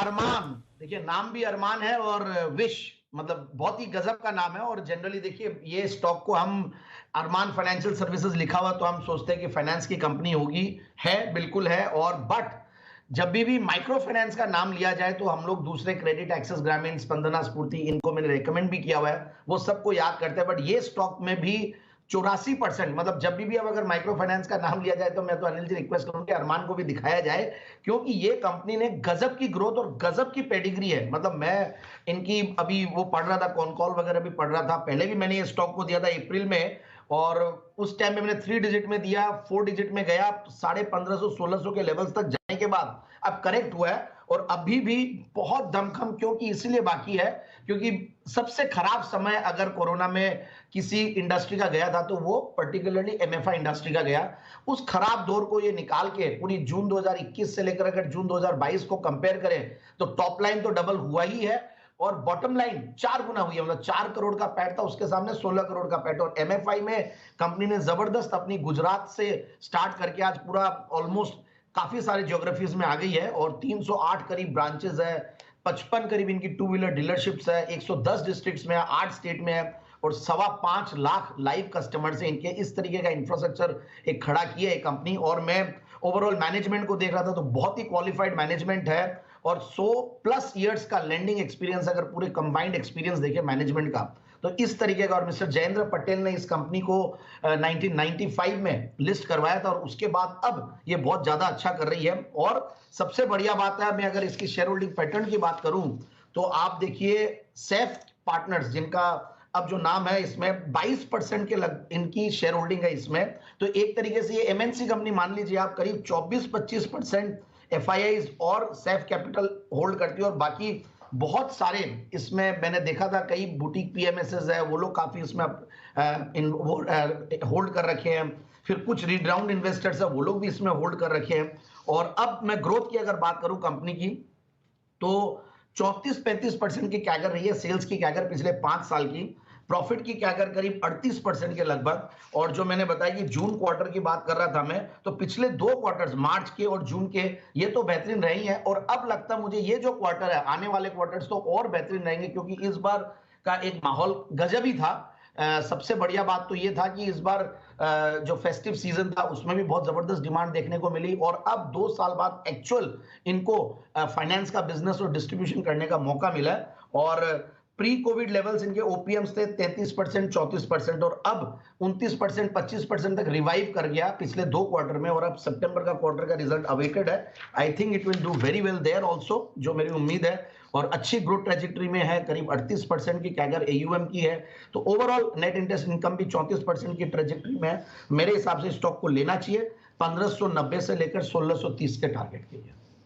अरमान, देखिए नाम भी अरमान है और विश, मतलब बहुत ही गजब का नाम है। और जनरली देखिए ये स्टॉक को हम अरमान फाइनेंशियल सर्विसेज लिखा हुआ तो हम सोचते हैं कि फाइनेंस की कंपनी होगी, है बिल्कुल है। और बट जब भी माइक्रो फाइनेंस का नाम लिया जाए तो हम लोग दूसरे क्रेडिट, एक्सिस ग्रामीण, स्पंदना स्फूर्ति, इनको मैंने रेकमेंड भी किया हुआ है, वो सबको याद करते हैं। बट ये स्टॉक में भी 84%, मतलब जब भी अब अगर माइक्रो फाइनेंस का नाम लिया जाए तो मैं तो अनिल जी रिक्वेस्ट करूंगा कि अरमान को भी दिखाया जाए, क्योंकि ये कंपनी ने गजब की ग्रोथ और गजब की पेडिग्री है। मतलब मैं इनकी अभी वो पढ़ रहा था, कॉन कॉल वगैरह भी पढ़ रहा था, पहले भी मैंने ये स्टॉक को दिया था अप्रैल में, और उस टाइम में मैंने 3 डिजिट में दिया, 4 डिजिट में गया, 1550-1600 के लेवल्स तक जाने के बाद अब करेक्ट हुआ है। और अभी भी बहुत दमखम, क्योंकि इसलिए बाकी है क्योंकि सबसे खराब समय अगर कोरोना में किसी इंडस्ट्री का गया था तो वो पर्टिकुलरली एमएफआई इंडस्ट्री का गया। उस खराब दौर को ये निकाल के पूरी जून 2021 से लेकर अगर जून 2022 को कंपेयर करें तो टॉप लाइन तो डबल हुआ ही है, और बॉटम लाइन 4 गुना हुई है। मतलब 4 करोड़ का पैट था, उसके सामने 16 करोड़ का पैट। और एमएफआई में कंपनी ने जबरदस्त अपनी गुजरात से स्टार्ट करके आज पूरा ऑलमोस्ट काफी सारे ज्योग्राफीज में आ गई है, और 308 करीब ब्रांचेस है, 55 करीब इनकी 2 व्हीलर डीलरशिप्स है, 110 डिस्ट्रिक्ट्स में है, 8 स्टेट में है, और 5.25 लाख लाइव कस्टमर्स है इनके। इस तरीके का इंफ्रास्ट्रक्चर एक खड़ा किया है कंपनी। और मैं ओवरऑल मैनेजमेंट को देख रहा था तो बहुत ही क्वालिफाइड मैनेजमेंट है, और 100+ इयर्स का लैंडिंग एक्सपीरियंस, अगर पूरे कंबाइंड एक्सपीरियंस देखे मैनेजमेंट का तो इस तरीके का। और मिस्टर जयेंद्र पटेल ने इस कंपनी को 1995 में लिस्ट करवाया था, और उसके बाद अब ये बहुत ज्यादा अच्छा कर रही है। और सबसे बढ़िया बात है, मैं अगर इसकी शेयर होल्डिंग पैटर्न की बात करूं तो आप देखिए सैफ पार्टनर्स, जिनका अब जो नाम है, इसमें 22% के इनकी शेयर होल्डिंग है इसमें। तो एक तरीके से ये एमएनसी कंपनी मान लीजिए आप, करीब 24-25% एफआईआईज और सैफ कैपिटल होल्ड करती है। और बाकी बहुत सारे इसमें मैंने देखा था, कई बुटीक पीएमएसएस है, वो लोग काफी इसमें होल्ड कर रखे हैं। फिर कुछ रीड राउंड इन्वेस्टर्स है, वो लोग भी इसमें होल्ड कर रखे हैं। और अब मैं ग्रोथ की अगर बात करूं कंपनी की तो 34-35% की कैगर रही है सेल्स की कैगर पिछले 5 साल की, प्रॉफिट की कैगर करीब 38% के लगभग। और जो मैंने बताया कि जून क्वार्टर की बात कर रहा था मैं, तो पिछले 2 क्वार्टर्स, मार्च के और जून के, ये तो बेहतरीन रही हैं। और अब लगता मुझे ये जो क्वार्टर है, आने वाले क्वार्टर्स तो और बेहतरीन रहेंगे, क्योंकि इस बार का एक माहौल गजब ही था। सबसे बढ़िया बात तो ये था कि इस बार जो फेस्टिव सीजन था उसमें भी बहुत जबरदस्त डिमांड देखने को मिली, और अब 2 साल बाद एक्चुअल इनको फाइनेंस का बिजनेस और डिस्ट्रीब्यूशन करने का मौका मिला। और प्री कोविड लेवल्स इनके ओपीएम्स थे 33%, 34%, और अब 29%, 25% तक रिवाइव कर गया पिछले 2 क्वार्टर में। और अब सितंबर का क्वार्टर का रिजल्ट अवेटेड है। I think it will do very well there also, जो मेरी उम्मीद है। और अच्छी ग्रोथ ट्रेजेक्टरी में है, करीब 38% की कैगर एयूएम की है। तो ओवरऑल नेट इंटरेस्ट इनकम भी 34% की ट्रेजेक्टरी में है। मेरे हिसाब से स्टॉक को लेना चाहिए 1590 से लेकर 1630 के टारगेट के लिए।